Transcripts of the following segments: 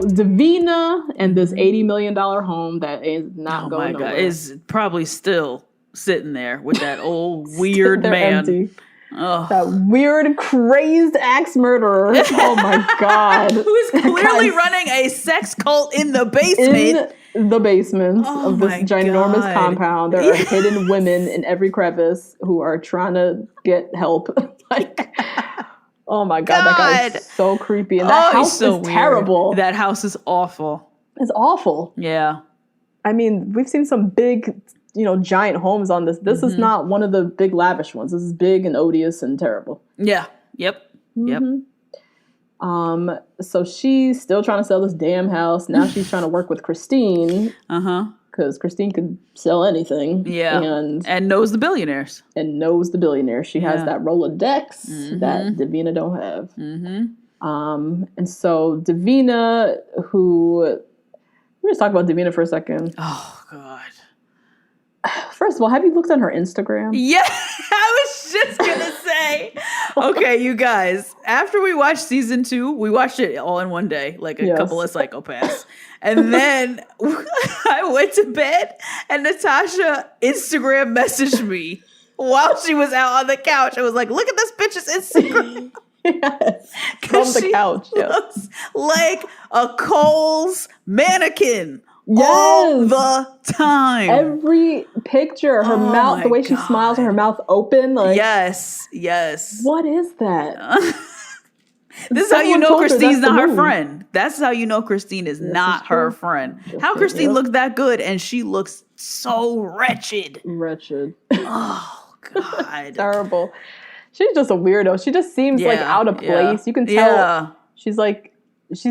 So Davina and this $80 million home that is not going nowhere. Is probably still sitting there with that old weird man. Empty. Oh. That weird, crazed axe murderer. Oh my God. Who's clearly running a sex cult in the basement. In the basement of this ginormous compound. There are hidden women in every crevice who are trying to get help. Like, oh my God, that guy is so creepy. And that house is terrible. That house is awful. It's awful. Yeah. I mean, we've seen some big, giant homes on this. This is not one of the big lavish ones. This is big and odious and terrible. Yeah. Yep. So she's still trying to sell this damn house. Now she's trying to work with Christine. Because Christine could sell anything. Yeah. And knows the billionaires. She has that Rolodex that Davina don't have. And so Davina, let's talk about Davina for a second. Oh, God. First of all, have you looked on her Instagram? Yeah, I was just going to say. Okay, you guys, after we watched season 2, we watched it all in one day, like a couple of psychopaths. And then I went to bed and Natasha Instagram messaged me while she was out on the couch. I was like, look at this bitch's Instagram. Yes, from the couch. Looks like a Kohl's mannequin. All the time. Every picture, her mouth, the way she smiles with her mouth open. Like, yes. What is that? This is how you know Christine's not her friend. That's how you know Christine is not her friend. How Christine looks that good and she looks so wretched. Oh, God. Terrible. She's just a weirdo. She just seems like out of place. You can tell she's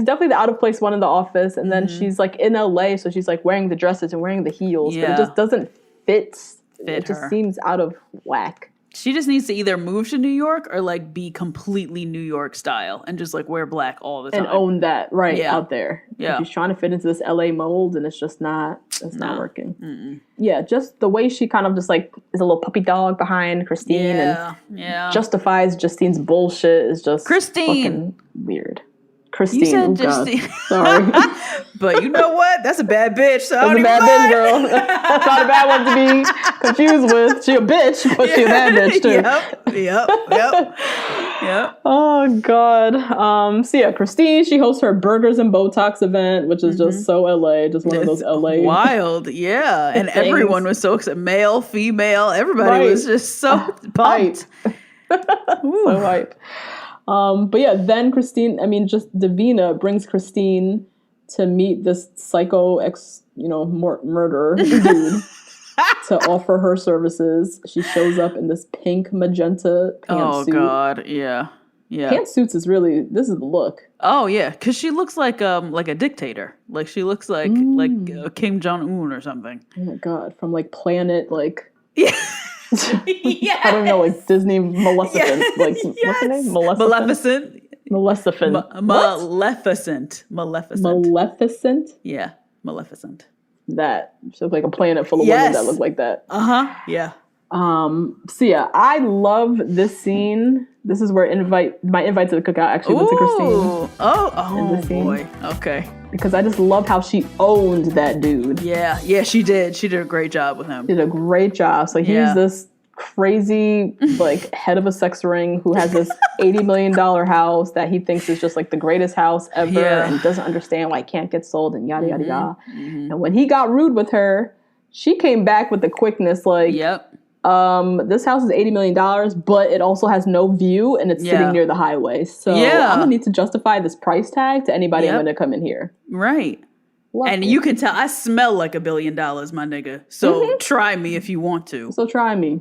definitely the out of place one in the office. And then she's like in LA. So she's like wearing the dresses and wearing the heels. But it just doesn't fit. It just seems out of whack. She just needs to either move to New York or like be completely New York style and just like wear black all the time. And own that out there. Yeah. She's trying to fit into this LA mold and it's just not working. Mm-mm. Yeah, just the way she kind of just like is a little puppy dog behind Christine and justifies Justine's bullshit is just fucking weird. Christine. You said Justine. Sorry. But you know what? That's a bad bitch. So that's a bad bitch, girl. That's not a bad one to be confused with. She a bitch, but she a bad bitch too. Yep. Oh, God. So Christine, she hosts her Burgers and Botox event, which is just so LA. Just one of those LA. Wild, yeah. And everyone was so excited. Male, female, everybody was just so pumped. So hype. But yeah, then Davina brings Christine to meet this psycho murderer dude to offer her services. She shows up in this pink magenta pantsuit. Oh God, yeah. Pantsuits is this is the look. Oh yeah, because she looks like a dictator. Like she looks like Kim Jong-un or something. Oh my God, from like Planet Yeah. Yes. I don't know, like Disney Maleficent. Yes. Like what's her name? Maleficent. Maleficent. Yeah, Maleficent. That she looked like a planet full of women that look like that. Yeah. So I love this scene. This is where my invite to the cookout actually went to Christine. Oh boy. Okay. Because I just love how she owned that dude. Yeah, she did. She did a great job with him. Did a great job. So he's this crazy, like, head of a sex ring who has this $80 million house that he thinks is just, like, the greatest house ever and doesn't understand why it can't get sold and yada, yada, yada. Mm-hmm. And when he got rude with her, she came back with the quickness, like, this house is $80 million, but it also has no view and it's sitting near the highway. So I'm going to need to justify this price tag to anybody I'm going to come in here. Right. And you can tell I smell like $1 billion, my nigga. So try me if you want to. So try me.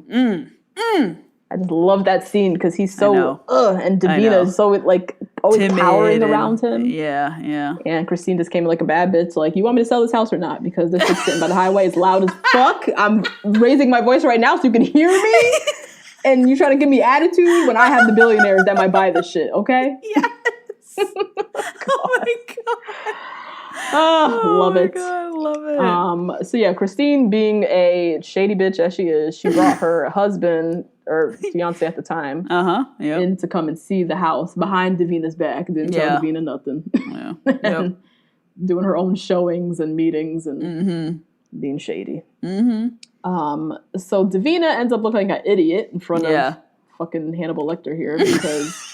I just love that scene because he's so and Davina is so like always timid towering around him. Yeah. And Christine just came in like a bad bitch, like, you want me to sell this house or not? Because this is sitting by the highway, it's loud as fuck. I'm raising my voice right now so you can hear me. And you trying to give me attitude when I have the billionaires that might buy this shit, okay? Yes. Oh my God. Love it. God, love it. So Christine, being a shady bitch as she is, she brought her husband or fiance at the time in to come and see the house behind Davina's back. Didn't tell Davina nothing. doing her own showings and meetings and being shady. So Davina ends up looking like an idiot in front of fucking Hannibal Lecter here because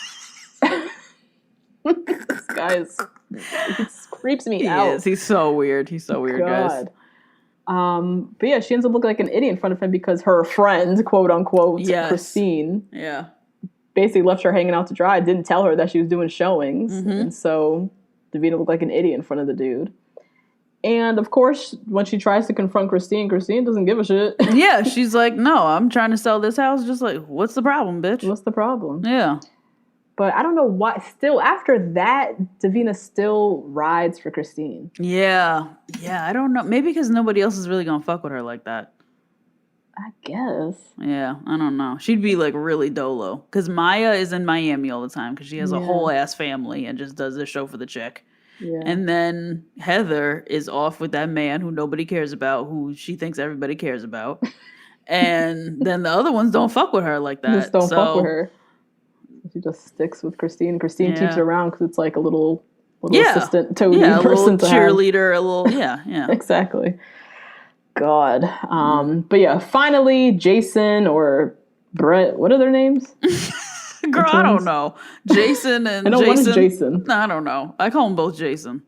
this guy he creeps me out. He's so weird. He's so weird, guys. But yeah, she ends up looking like an idiot in front of him because her friend, quote unquote, Christine, basically left her hanging out to dry. Didn't tell her that she was doing showings, and so Davina looked like an idiot in front of the dude. And of course, when she tries to confront Christine doesn't give a shit. Yeah, she's like, "No, I'm trying to sell this house." Just like, what's the problem, bitch? What's the problem? Yeah. But I don't know why. Still, after that, Davina still rides for Christine. Yeah. I don't know. Maybe because nobody else is really gonna fuck with her like that. I guess. Yeah, I don't know. She'd be like really dolo. Because Maya is in Miami all the time because she has a whole ass family and just does this show for the check. Yeah. And then Heather is off with that man who nobody cares about, who she thinks everybody cares about. And then the other ones don't fuck with her like that. Just don't fuck with her. She just sticks with Christine. Christine keeps her around because it's like a little assistant Toady person to cheerleader, a little exactly. God. But yeah, finally Jason or Brett, what are their names? Girl, I don't know. Jason and Jason. One is Jason. I don't know. I call them both Jason.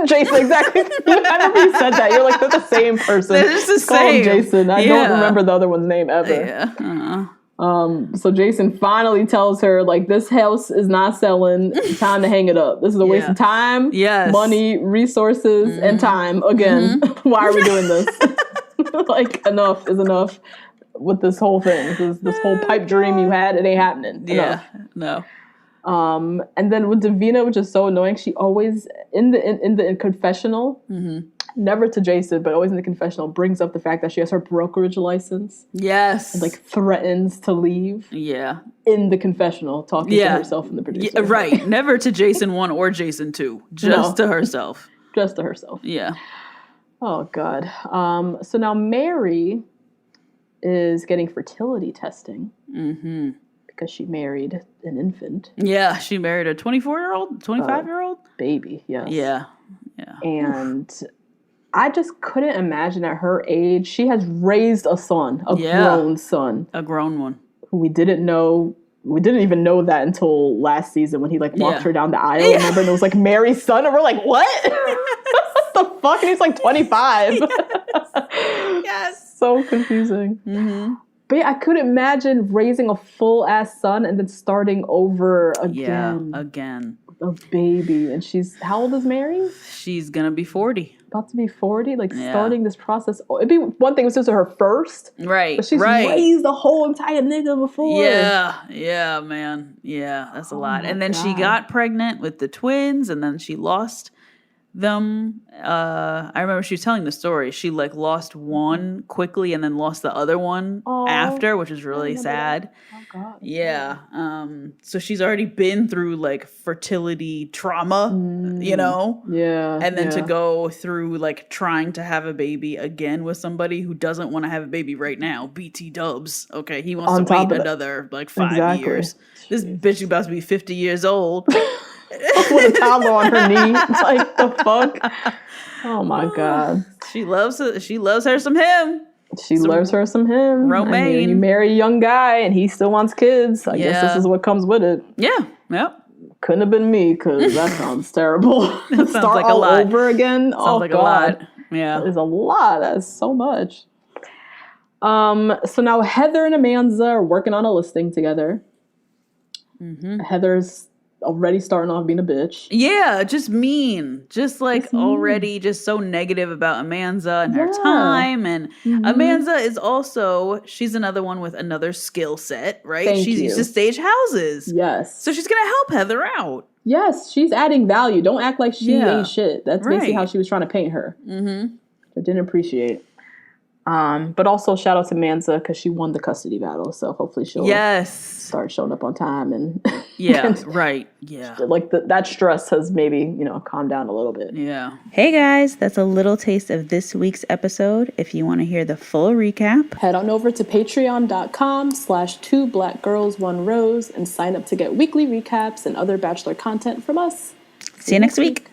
Jason, exactly. I remember you said that. You're like, they're the same person. They're just the same. Call him Jason. I don't remember the other one's name ever. Yeah. So Jason finally tells her, like, this house is not selling. Time to hang it up. This is a waste of time, money, resources, and time. Again, why are we doing this? Like, enough is enough with this whole thing. This whole pipe dream you had, it ain't happening. Enough. No. And then with Davina, which is so annoying, she always in the confessional, never to Jason, but always in the confessional, brings up the fact that she has her brokerage license. Yes. And like threatens to leave. Yeah. In the confessional, talking to herself and the producer. Yeah, right. Never to Jason 1 or Jason 2. Just to herself. Just to herself. Yeah. Oh, God. So now Mary is getting fertility testing. Because she married an infant. Yeah, she married a 24-year-old, 25-year-old? Baby, yes. Yeah. And I just couldn't imagine at her age, she has raised a son, a grown son. A grown one. Who we didn't know. We didn't even know that until last season when he like walked her down the aisle, remember? And it was like Mary's son, and we're like, what? What the fuck? And he's like 25. Yes. So confusing. But yeah, I couldn't imagine raising a full-ass son and then starting over again. Yeah, again. A baby. And how old is Mary? She's going to be 40. About to be 40? Like, starting this process. It'd be one thing if this was her first. Right, but she's raised a whole entire nigga before. Yeah, man. Yeah, that's a lot. And then she got pregnant with the twins, and then she lost them. I remember she was telling the story. She like lost one quickly and then lost the other one after, which is really sad. Oh God. Yeah. So she's already been through like fertility trauma, you know? Yeah. And then to go through like trying to have a baby again with somebody who doesn't want to have a baby right now. BT Dubs. Okay. He wants to wait another like 5 years. This bitch is about to be 50 years old. With a toddler on her knee. It's like, the fuck? Oh my God. She loves her some him. She loves her some him. Romaine. I mean, you marry a young guy and he still wants kids. I guess this is what comes with it. Yeah. Yep. Couldn't have been me because that sounds terrible. That sounds Start like all a lot. over again. Sounds like God. A lot. Yeah. That is a lot. That is so much. So now Heather and Amanda are working on a listing together. Heather's already starting off being a bitch. Yeah, just mean. Just like already just so negative about Amanda and her time. And Amanda is also, she's another one with another skill set, right? She's used to stage houses. Yes. So she's going to help Heather out. Yes, she's adding value. Don't act like she ain't shit. That's basically how she was trying to paint her. I didn't appreciate. But also shout out to Amanda because she won the custody battle. So hopefully she'll start showing up on time and like that stress has maybe calmed down a little bit. Yeah. Hey guys, that's a little taste of this week's episode. If you want to hear the full recap, head on over to patreon.com/2blackgirls1rose and sign up to get weekly recaps and other Bachelor content from us. See you next week.